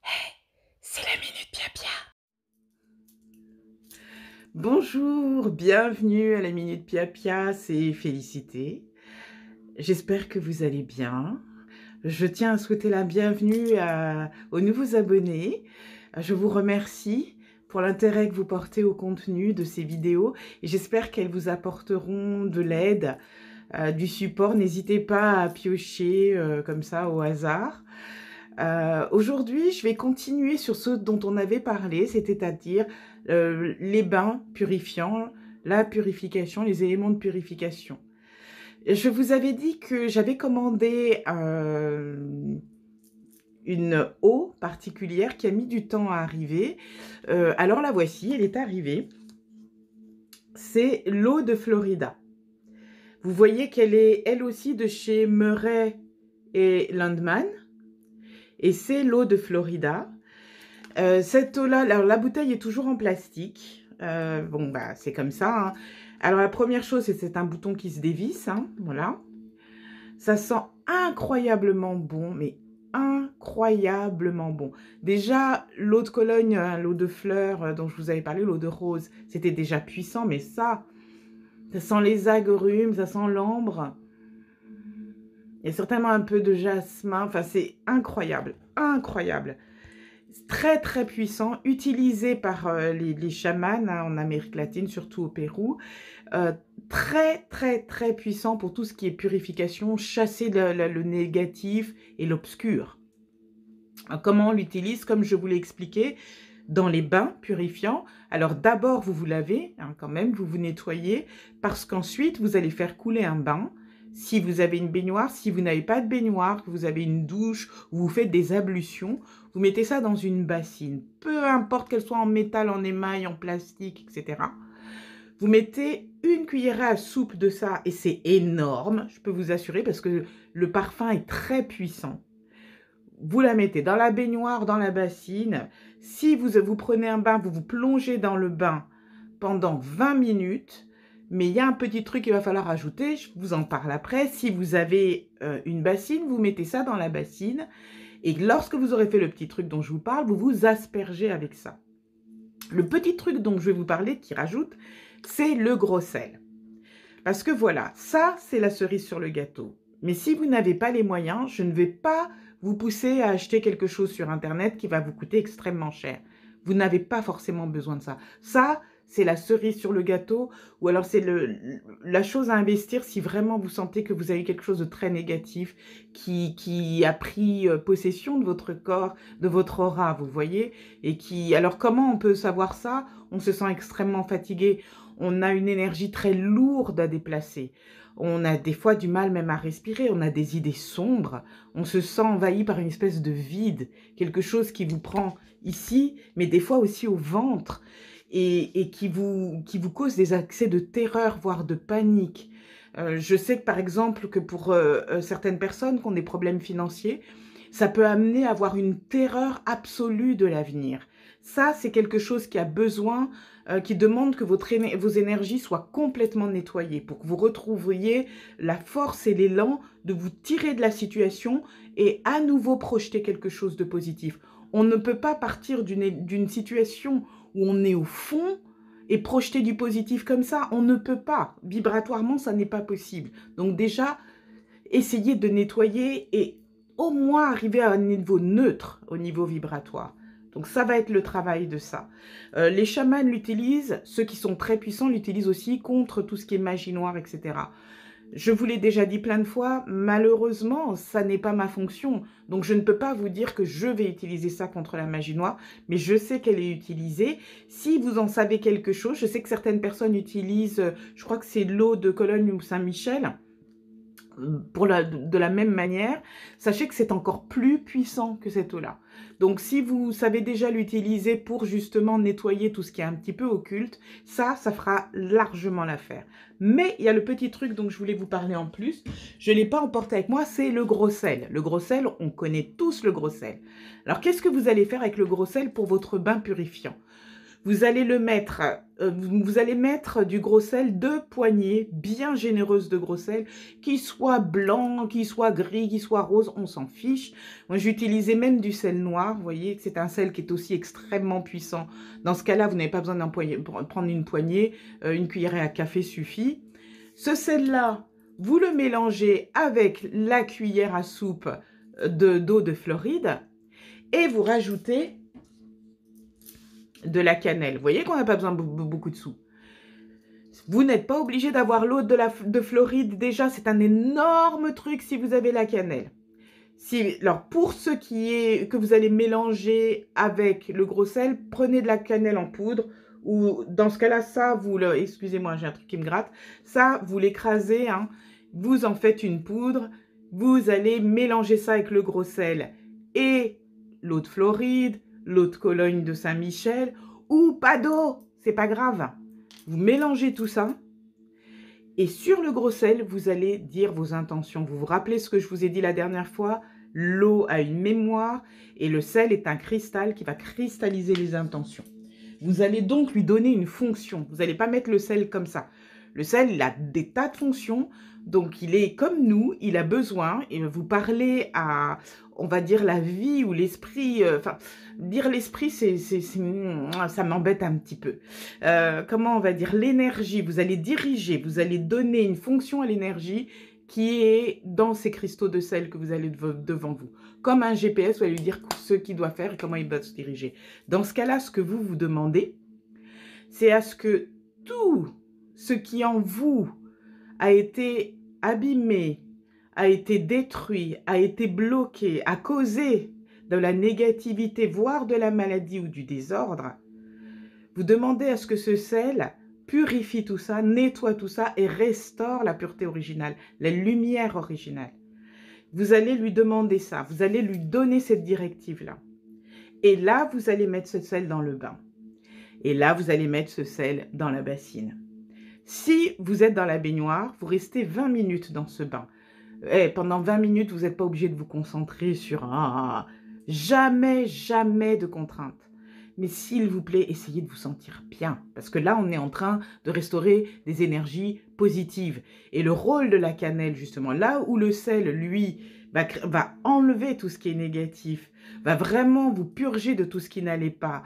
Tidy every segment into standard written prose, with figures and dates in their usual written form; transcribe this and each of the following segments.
Hey, c'est la minute Pia Pia. Bonjour, bienvenue à la Minute Pia Pia, c'est Félicité. J'espère que vous allez bien. Je tiens à souhaiter la bienvenue aux nouveaux abonnés. Je vous remercie pour l'intérêt que vous portez au contenu de ces vidéos et j'espère qu'elles vous apporteront de l'aide, du support. N'hésitez pas à piocher comme ça au hasard. Aujourd'hui, je vais continuer sur ce dont on avait parlé, c'est-à-dire les bains purifiants, la purification, les éléments de purification. Je vous avais dit que j'avais commandé une eau particulière qui a mis du temps à arriver. Alors la voici, elle est arrivée. C'est l'eau de Florida. Vous voyez qu'elle est elle aussi de chez Murray et Landman. Et c'est l'eau de Florida. Cette eau-là, alors la bouteille est toujours en plastique. Bon, bah, c'est comme ça, hein. Alors, la première chose, c'est un bouton qui se dévisse, hein, voilà. Ça sent incroyablement bon, mais incroyablement bon. Déjà, l'eau de Cologne, l'eau de fleurs dont je vous avais parlé, l'eau de rose, c'était déjà puissant, mais ça sent les agrumes, ça sent l'ambre. Il y a certainement un peu de jasmin, enfin, c'est incroyable, incroyable. Très très puissant, utilisé par les chamans hein, en Amérique latine, surtout au Pérou. Très très très puissant pour tout ce qui est purification, chasser le négatif et l'obscur. Comment on l'utilise? Comme je vous l'ai expliqué, dans les bains purifiants. Alors d'abord vous vous lavez, hein, quand même, vous vous nettoyez, parce qu'ensuite vous allez faire couler un bain. Si vous avez une baignoire, si vous n'avez pas de baignoire, que vous avez une douche, ou vous faites des ablutions, vous mettez ça dans une bassine, peu importe qu'elle soit en métal, en émail, en plastique, etc. Vous mettez une cuillerée à soupe de ça, et c'est énorme, je peux vous assurer, parce que le parfum est très puissant. Vous la mettez dans la baignoire, dans la bassine. Si vous prenez un bain, vous vous plongez dans le bain pendant 20 minutes. Mais il y a un petit truc qu'il va falloir ajouter, je vous en parle après. Si vous avez une bassine, vous mettez ça dans la bassine. Et lorsque vous aurez fait le petit truc dont je vous parle, vous vous aspergez avec ça. Le petit truc dont je vais vous parler, qui rajoute, c'est le gros sel. Parce que voilà, ça, c'est la cerise sur le gâteau. Mais si vous n'avez pas les moyens, je ne vais pas vous pousser à acheter quelque chose sur Internet qui va vous coûter extrêmement cher. Vous n'avez pas forcément besoin de ça. Ça, c'est la cerise sur le gâteau, ou alors c'est la chose à investir si vraiment vous sentez que vous avez quelque chose de très négatif qui a pris possession de votre corps, de votre aura, vous voyez. Et qui, alors comment on peut savoir ça? On se sent extrêmement fatigué. On a une énergie très lourde à déplacer. On a des fois du mal même à respirer, on a des idées sombres, on se sent envahi par une espèce de vide, quelque chose qui vous prend ici, mais des fois aussi au ventre, et qui vous cause des accès de terreur, voire de panique. Je sais que par exemple que pour certaines personnes qui ont des problèmes financiers, ça peut amener à avoir une terreur absolue de l'avenir. Ça, c'est quelque chose qui a besoin, qui demande que vos énergies soient complètement nettoyées pour que vous retrouviez la force et l'élan de vous tirer de la situation et à nouveau projeter quelque chose de positif. On ne peut pas partir d'une situation où on est au fond et projeter du positif comme ça. On ne peut pas. Vibratoirement, ça n'est pas possible. Donc déjà, essayez de nettoyer et au moins arriver à un niveau neutre au niveau vibratoire. Donc ça va être le travail de ça. Les chamans l'utilisent, ceux qui sont très puissants l'utilisent aussi contre tout ce qui est magie noire, etc. Je vous l'ai déjà dit plein de fois, malheureusement, ça n'est pas ma fonction. Donc, je ne peux pas vous dire que je vais utiliser ça contre la magie noire, mais je sais qu'elle est utilisée. Si vous en savez quelque chose, je sais que certaines personnes utilisent, je crois que c'est l'eau de Cologne ou Saint-Michel, de la même manière, sachez que c'est encore plus puissant que cette eau-là. Donc, si vous savez déjà l'utiliser pour justement nettoyer tout ce qui est un petit peu occulte, ça fera largement l'affaire. Mais il y a le petit truc dont je voulais vous parler en plus, je ne l'ai pas emporté avec moi, c'est le gros sel. Le gros sel, on connaît tous le gros sel. Alors, qu'est-ce que vous allez faire avec le gros sel pour votre bain purifiant? Vous allez le mettre, vous allez mettre du gros sel, 2 poignées bien généreuses de gros sel, qu'il soit blanc, qu'il soit gris, qu'il soit rose, on s'en fiche. Moi, j'utilisais même du sel noir, vous voyez, c'est un sel qui est aussi extrêmement puissant. Dans ce cas-là, vous n'avez pas besoin prendre une poignée, une cuillerée à café suffit. Ce sel-là, vous le mélangez avec la cuillère à soupe d'eau de Floride et vous rajoutez de la cannelle. Vous voyez qu'on n'a pas besoin de beaucoup de sous. Vous n'êtes pas obligé d'avoir l'eau de Floride. Déjà, c'est un énorme truc si vous avez la cannelle. Alors, pour ce qui est que vous allez mélanger avec le gros sel, prenez de la cannelle en poudre. Ou dans ce cas-là, ça, excusez-moi, j'ai un truc qui me gratte. Ça, vous l'écrasez, hein, vous en faites une poudre. Vous allez mélanger ça avec le gros sel et l'eau de Floride, l'eau de Cologne de Saint-Michel, ou pas d'eau, c'est pas grave. Vous mélangez tout ça, et sur le gros sel, vous allez dire vos intentions. Vous vous rappelez ce que je vous ai dit la dernière fois? L'eau a une mémoire, et le sel est un cristal qui va cristalliser les intentions. Vous allez donc lui donner une fonction. Vous n'allez pas mettre le sel comme ça. Le sel, il a des tas de fonctions, donc il est comme nous, il a besoin, et vous parlez à, on va dire, la vie ou l'esprit, dire l'esprit, ça m'embête un petit peu. Comment on va dire, l'énergie, vous allez diriger, vous allez donner une fonction à l'énergie qui est dans ces cristaux de sel que vous avez devant vous. Comme un GPS, vous allez lui dire ce qu'il doit faire et comment il doit se diriger. Dans ce cas-là, ce que vous vous demandez, c'est à ce que tout ce qui en vous a été abîmé, a été détruit, a été bloqué, a causé de la négativité, voire de la maladie ou du désordre, vous demandez à ce que ce sel purifie tout ça, nettoie tout ça et restaure la pureté originale, la lumière originale. Vous allez lui demander ça, vous allez lui donner cette directive-là. Et là, vous allez mettre ce sel dans le bain. Et là, vous allez mettre ce sel dans la bassine. Si vous êtes dans la baignoire, vous restez 20 minutes dans ce bain. Pendant 20 minutes, vous n'êtes pas obligé de vous concentrer sur jamais, jamais de contraintes. Mais s'il vous plaît, essayez de vous sentir bien. Parce que là, on est en train de restaurer des énergies positives. Et le rôle de la cannelle, justement, là où le sel, lui, va enlever tout ce qui est négatif, va vraiment vous purger de tout ce qui n'allait pas,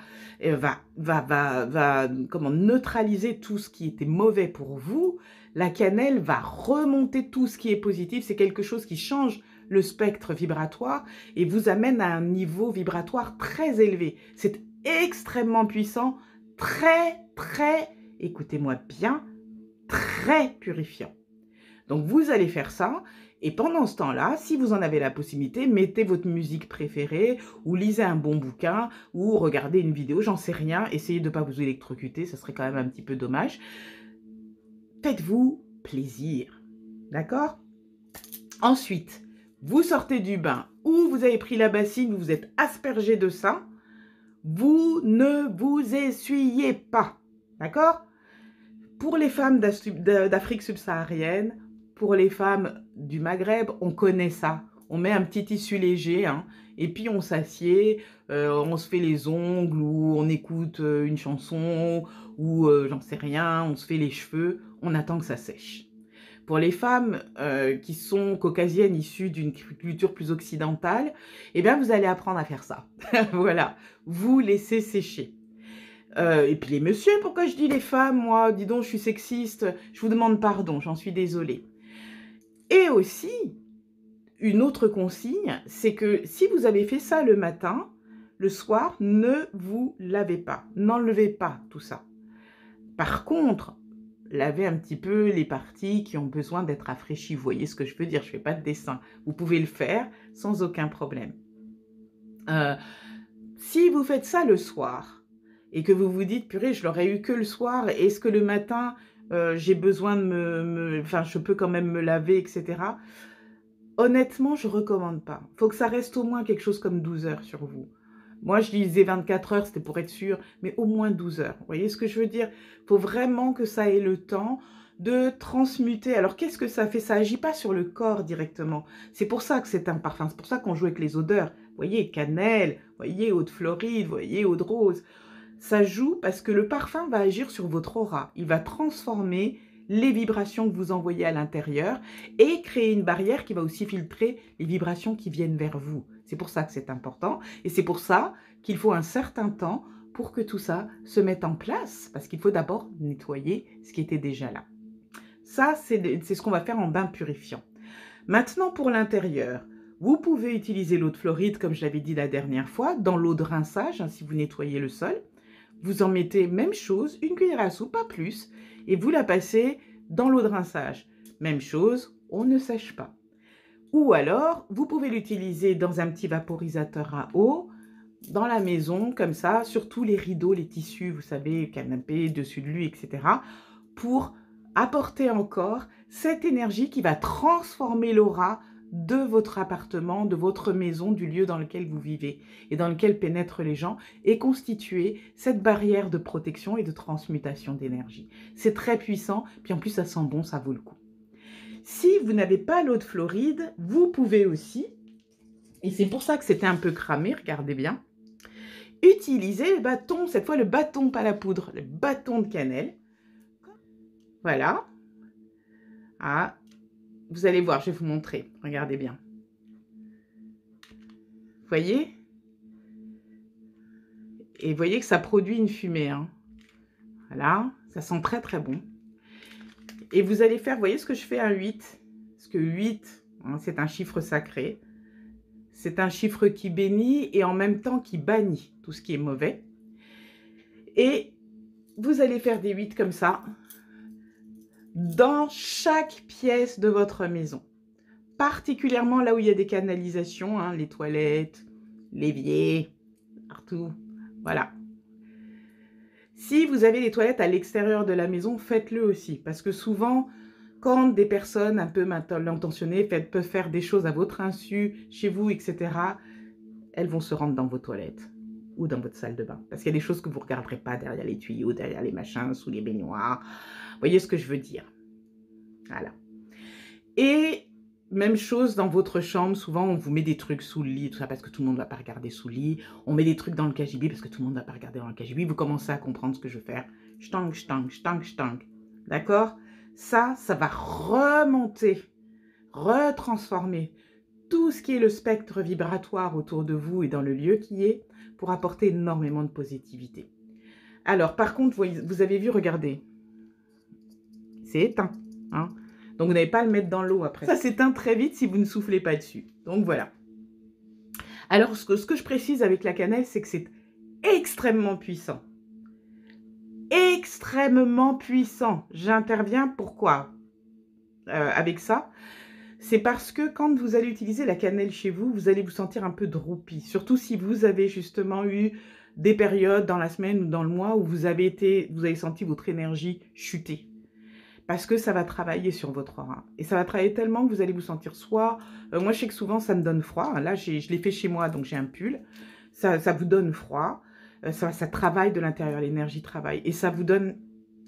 va neutraliser tout ce qui était mauvais pour vous, la cannelle va remonter tout ce qui est positif. C'est quelque chose qui change le spectre vibratoire et vous amène à un niveau vibratoire très élevé. C'est extrêmement puissant, très, écoutez-moi bien, très purifiant. Donc, vous allez faire ça. Et pendant ce temps-là, si vous en avez la possibilité, mettez votre musique préférée ou lisez un bon bouquin ou regardez une vidéo, j'en sais rien. Essayez de ne pas vous électrocuter, ça serait quand même un petit peu dommage. Faites-vous plaisir, d'accord? Ensuite, vous sortez du bain ou vous avez pris la bassine, vous vous êtes aspergé de ça. Vous ne vous essuyez pas, d'accord? Pour les femmes d'Afrique subsaharienne, pour les femmes du Maghreb, on connaît ça. On met un petit tissu léger, hein, et puis on s'assied, on se fait les ongles, ou on écoute une chanson, ou j'en sais rien, on se fait les cheveux, on attend que ça sèche. Pour les femmes qui sont caucasiennes, issues d'une culture plus occidentale, eh bien, vous allez apprendre à faire ça. Voilà, vous laissez sécher. Et puis les messieurs, pourquoi je dis les femmes? Moi, dis donc, je suis sexiste, je vous demande pardon, j'en suis désolée. Et aussi, une autre consigne, c'est que si vous avez fait ça le matin, le soir, ne vous lavez pas, n'enlevez pas tout ça. Par contre, lavez un petit peu les parties qui ont besoin d'être rafraîchies. Vous voyez ce que je veux dire? Je ne fais pas de dessin. Vous pouvez le faire sans aucun problème. Si vous faites ça le soir et que vous vous dites, purée, je l'aurais eu que le soir, est-ce que le matin, j'ai besoin de enfin, je peux quand même me laver, etc. Honnêtement, je ne recommande pas. Il faut que ça reste au moins quelque chose comme 12 heures sur vous. Moi, je disais 24 heures, c'était pour être sûr, mais au moins 12 heures. Vous voyez ce que je veux dire? Il faut vraiment que ça ait le temps de transmuter. Alors, qu'est-ce que ça fait? Ça n'agit pas sur le corps directement. C'est pour ça que c'est un parfum. C'est pour ça qu'on joue avec les odeurs. Vous voyez, cannelle, vous voyez, eau de Floride, vous voyez, eau de rose. Ça joue parce que le parfum va agir sur votre aura. Il va transformer les vibrations que vous envoyez à l'intérieur et créer une barrière qui va aussi filtrer les vibrations qui viennent vers vous. C'est pour ça que c'est important et c'est pour ça qu'il faut un certain temps pour que tout ça se mette en place, parce qu'il faut d'abord nettoyer ce qui était déjà là. Ça, c'est ce qu'on va faire en bain purifiant. Maintenant, pour l'intérieur, vous pouvez utiliser l'eau de Floride, comme je l'avais dit la dernière fois, dans l'eau de rinçage, hein, si vous nettoyez le sol. Vous en mettez, même chose, une cuillère à soupe, pas plus, et vous la passez dans l'eau de rinçage. Même chose, on ne sèche pas. Ou alors, vous pouvez l'utiliser dans un petit vaporisateur à eau, dans la maison, comme ça, sur tous les rideaux, les tissus, vous savez, canapé, dessus de lui, etc., pour apporter encore cette énergie qui va transformer l'aura de votre appartement, de votre maison, du lieu dans lequel vous vivez et dans lequel pénètrent les gens, et constituer cette barrière de protection et de transmutation d'énergie. C'est très puissant, puis en plus ça sent bon, ça vaut le coup. Si vous n'avez pas l'eau de Floride, vous pouvez aussi, et c'est pour ça que c'était un peu cramé, regardez bien, utiliser le bâton, cette fois le bâton, pas la poudre, le bâton de cannelle. Voilà. Ah, vous allez voir, je vais vous montrer. Regardez bien. Vous voyez? Et vous voyez que ça produit une fumée. Hein. Voilà, ça sent très très bon. Et vous allez faire, vous voyez ce que je fais à 8? Parce que 8, hein, c'est un chiffre sacré. C'est un chiffre qui bénit et en même temps qui bannit tout ce qui est mauvais. Et vous allez faire des 8 comme ça dans chaque pièce de votre maison. Particulièrement là où il y a des canalisations, hein, les toilettes, l'évier, partout. Voilà. Si vous avez les toilettes à l'extérieur de la maison, faites-le aussi. Parce que souvent, quand des personnes un peu mal intentionnées peuvent faire des choses à votre insu, chez vous, etc., elles vont se rendre dans vos toilettes ou dans votre salle de bain. Parce qu'il y a des choses que vous ne regarderez pas derrière les tuyaux, derrière les machins, sous les baignoires. Vous voyez ce que je veux dire? Voilà. Et même chose dans votre chambre. Souvent, on vous met des trucs sous le lit, tout ça, parce que tout le monde ne va pas regarder sous le lit. On met des trucs dans le cagibi parce que tout le monde ne va pas regarder dans le cagibi. Vous commencez à comprendre ce que je veux faire. Stang, stang, stang, stang. D'accord? Ça va remonter, retransformer tout ce qui est le spectre vibratoire autour de vous et dans le lieu qui est pour apporter énormément de positivité. Alors, par contre, vous avez vu, regardez, c'est éteint. Hein? Donc, vous n'allez pas à le mettre dans l'eau après. Ça s'éteint très vite si vous ne soufflez pas dessus. Donc, voilà. Alors, ce que je précise avec la cannelle, c'est que c'est extrêmement puissant. Extrêmement puissant. J'interviens, pourquoi avec ça? C'est parce que quand vous allez utiliser la cannelle chez vous, vous allez vous sentir un peu droupi. Surtout si vous avez justement eu des périodes dans la semaine ou dans le mois où vous avez senti votre énergie chuter. Parce que ça va travailler sur votre aura. Et ça va travailler tellement que vous allez vous sentir soit... moi, je sais que souvent, ça me donne froid. Là, je l'ai fait chez moi, donc j'ai un pull. Ça vous donne froid. Ça travaille de l'intérieur, l'énergie travaille. Et ça vous donne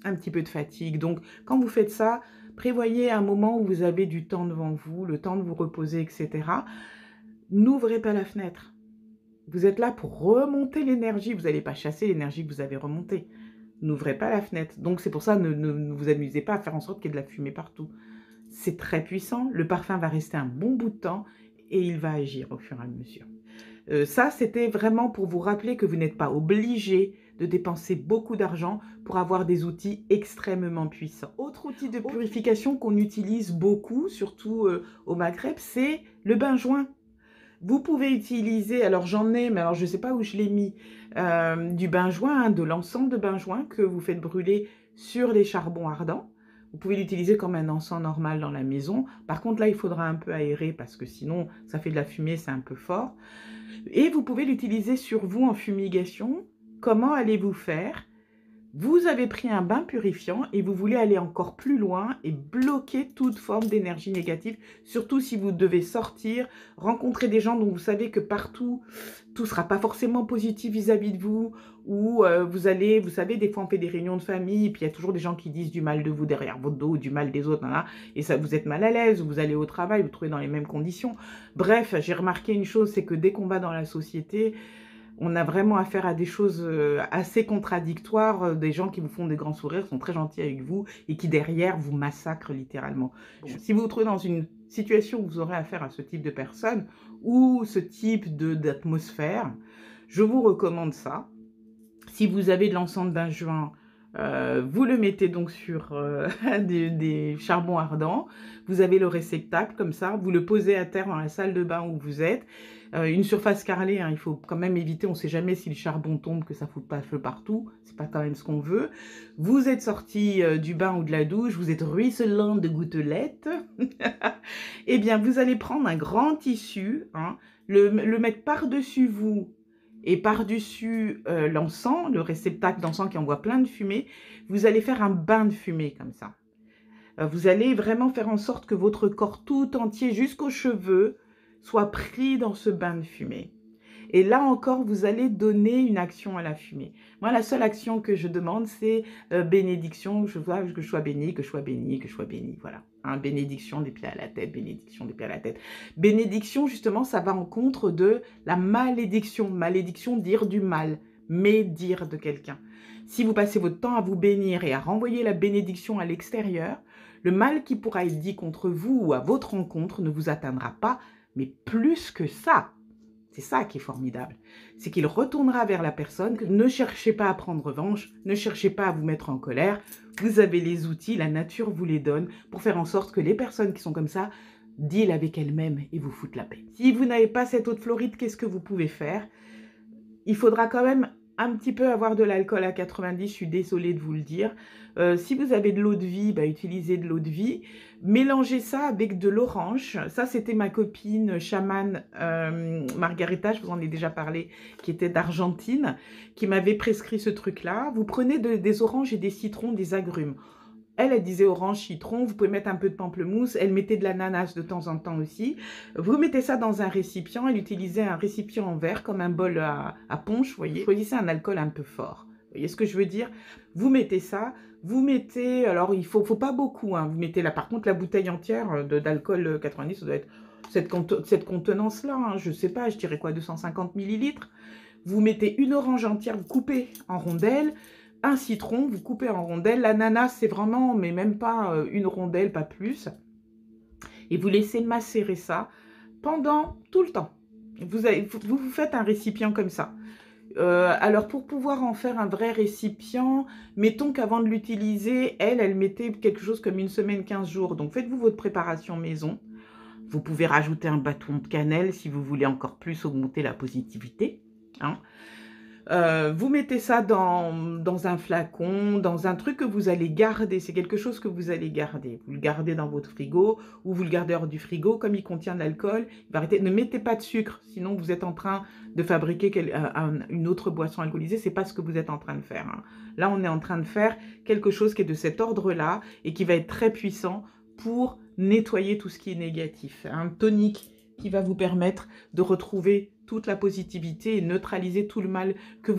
un petit peu de fatigue. Donc, quand vous faites ça, prévoyez un moment où vous avez du temps devant vous, le temps de vous reposer, etc. N'ouvrez pas la fenêtre. Vous êtes là pour remonter l'énergie. Vous n'allez pas chasser l'énergie que vous avez remontée. N'ouvrez pas la fenêtre. Donc, c'est pour ça, ne vous amusez pas à faire en sorte qu'il y ait de la fumée partout. C'est très puissant. Le parfum va rester un bon bout de temps et il va agir au fur et à mesure. Ça, c'était vraiment pour vous rappeler que vous n'êtes pas obligé de dépenser beaucoup d'argent pour avoir des outils extrêmement puissants. Autre outil de purification qu'on utilise beaucoup, surtout au Maghreb, c'est le bain-joint. Vous pouvez utiliser, alors j'en ai, mais alors je ne sais pas où je l'ai mis, du bain-joint, hein, de l'encens de bain-joint que vous faites brûler sur les charbons ardents. Vous pouvez l'utiliser comme un encens normal dans la maison. Par contre, là, il faudra un peu aérer parce que sinon, ça fait de la fumée, c'est un peu fort. Et vous pouvez l'utiliser sur vous en fumigation. Comment allez-vous faire? Vous avez pris un bain purifiant et vous voulez aller encore plus loin et bloquer toute forme d'énergie négative, surtout si vous devez sortir, rencontrer des gens dont vous savez que partout, tout ne sera pas forcément positif vis-à-vis de vous, ou vous allez, vous savez, des fois on fait des réunions de famille, et puis il y a toujours des gens qui disent du mal de vous derrière votre dos, du mal des autres, là, et ça vous êtes mal à l'aise, vous allez au travail, vous trouvez dans les mêmes conditions. Bref, j'ai remarqué une chose, c'est que dès qu'on va dans la société, On a vraiment affaire à des choses assez contradictoires, des gens qui vous font des grands sourires, sont très gentils avec vous et qui derrière vous massacrent littéralement. Bon, si vous vous trouvez dans une situation où vous aurez affaire à ce type de personnes ou ce type d'atmosphère, je vous recommande ça. Si vous avez de l'encens de benjoin, vous le mettez donc sur des charbons ardents. Vous avez le réceptacle comme ça, vous le posez à terre dans la salle de bain où vous êtes. Une surface carrelée, hein, il faut quand même éviter, on ne sait jamais si le charbon tombe, que ça ne fout pas feu partout. C'est pas quand même ce qu'on veut. Vous êtes sorti du bain ou de la douche, vous êtes ruisselant de gouttelettes. Eh bien, vous allez prendre un grand tissu, hein, le mettre par-dessus vous et par-dessus l'encens, le réceptacle d'encens qui envoie plein de fumée, vous allez faire un bain de fumée comme ça. Vous allez vraiment faire en sorte que votre corps tout entier, jusqu'aux cheveux, soit pris dans ce bain de fumée. Et là encore, vous allez donner une action à la fumée. Moi, la seule action que je demande, c'est bénédiction, que je sois béni, que je sois béni, que je sois béni. Voilà. Hein, bénédiction des pieds à la tête, bénédiction des pieds à la tête. Bénédiction, justement, ça va en contre de la malédiction. Malédiction, dire du mal, médire de quelqu'un. Si vous passez votre temps à vous bénir et à renvoyer la bénédiction à l'extérieur, le mal qui pourra être dit contre vous ou à votre rencontre ne vous atteindra pas, mais plus que ça. C'est ça qui est formidable. C'est qu'il retournera vers la personne. Ne cherchez pas à prendre revanche, ne cherchez pas à vous mettre en colère. Vous avez les outils, la nature vous les donne pour faire en sorte que les personnes qui sont comme ça deal avec elles-mêmes et vous foutent la paix. Si vous n'avez pas cette eau de fluoride, qu'est-ce que vous pouvez faire? Il faudra quand même un petit peu avoir de l'alcool à 90, je suis désolée de vous le dire. Si vous avez de l'eau de vie, bah, utilisez de l'eau de vie. Mélangez ça avec de l'orange. Ça, c'était ma copine chamane Margarita, je vous en ai déjà parlé, qui était d'Argentine, qui m'avait prescrit ce truc-là. Vous prenez des oranges et des citrons, des agrumes. Elle disait orange, citron, vous pouvez mettre un peu de pamplemousse, elle mettait de l'ananas de temps en temps aussi. Vous mettez ça dans un récipient, elle utilisait un récipient en verre comme un bol à punch, vous voyez. Choisissez un alcool un peu fort. Vous voyez ce que je veux dire? Vous mettez ça, vous mettez, alors il faut pas beaucoup, hein. Vous mettez là, par contre la bouteille entière d'alcool 90, ça doit être cette contenance-là, hein. Je sais pas, je dirais quoi, 250 millilitres. Vous mettez une orange entière, vous coupez en rondelles, un citron, vous coupez en rondelles. L'ananas, c'est vraiment, mais même pas une rondelle, pas plus. Et vous laissez macérer ça pendant tout le temps. Vous faites un récipient comme ça. Alors, pour pouvoir en faire un vrai récipient, mettons qu'avant de l'utiliser, elle mettait quelque chose comme une semaine, 15 jours. Donc, faites-vous votre préparation maison. Vous pouvez rajouter un bâton de cannelle si vous voulez encore plus augmenter la positivité. Hein. Vous mettez ça dans un flacon, dans un truc que vous allez garder. C'est quelque chose que vous allez garder. Vous le gardez dans votre frigo ou vous le gardez hors du frigo. Comme il contient de l'alcool, il va arrêter. Ne mettez pas de sucre, sinon vous êtes en train de fabriquer une autre boisson alcoolisée. C'est pas ce que vous êtes en train de faire. Hein. Là, on est en train de faire quelque chose qui est de cet ordre-là et qui va être très puissant pour nettoyer tout ce qui est négatif. Un tonique qui va vous permettre de retrouver toute la positivité et neutraliser tout le mal que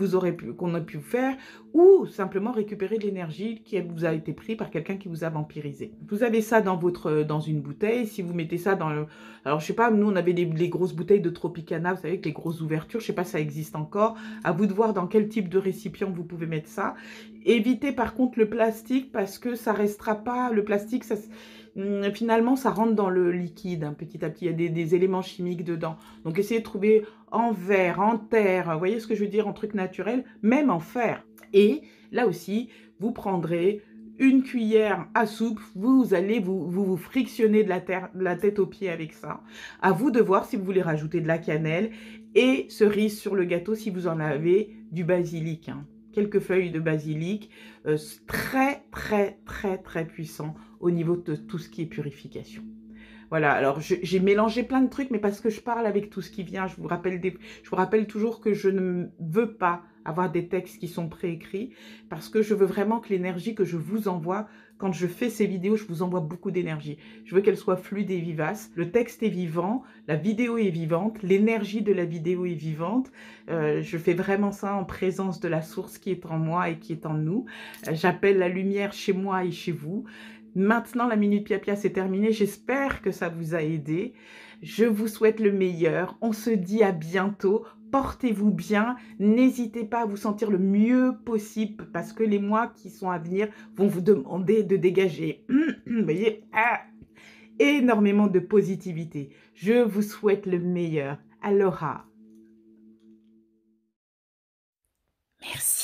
qu'on a pu faire, ou simplement récupérer de l'énergie qui vous a été prise par quelqu'un qui vous a vampirisé. Vous avez ça dans une bouteille. Si vous mettez ça dans le... Alors, je sais pas, nous, on avait les grosses bouteilles de Tropicana, vous savez, avec les grosses ouvertures. Je sais pas si ça existe encore. À vous de voir dans quel type de récipient vous pouvez mettre ça. Évitez, par contre, le plastique parce que ça restera pas... Le plastique, ça... Finalement, ça rentre dans le liquide, hein, petit à petit. Il y a des éléments chimiques dedans. Donc, essayez de trouver en verre, en terre, vous voyez ce que je veux dire, en truc naturel, même en fer. Et là aussi, vous prendrez une cuillère à soupe, vous allez vous frictionner de la tête aux pieds avec ça. À vous de voir si vous voulez rajouter de la cannelle et cerise sur le gâteau si vous en avez, du basilic. Hein. Quelques feuilles de basilic, très, très, très, très puissant au niveau de tout ce qui est purification. Voilà, alors j'ai mélangé plein de trucs, mais parce que je parle avec tout ce qui vient, je vous rappelle toujours que je ne veux pas avoir des textes qui sont préécrits, parce que je veux vraiment que l'énergie que je vous envoie, quand je fais ces vidéos, je vous envoie beaucoup d'énergie. Je veux qu'elle soit fluide et vivace. Le texte est vivant, la vidéo est vivante, l'énergie de la vidéo est vivante. Je fais vraiment ça en présence de la source qui est en moi et qui est en nous. J'appelle la lumière chez moi et chez vous. Maintenant, la Minute Pia-Pia, c'est terminé. J'espère que ça vous a aidé. Je vous souhaite le meilleur. On se dit à bientôt. portez-vous bien. N'hésitez pas à vous sentir le mieux possible parce que les mois qui sont à venir vont vous demander de dégager, vous voyez, énormément de positivité. Je vous souhaite le meilleur. Aloha. Merci.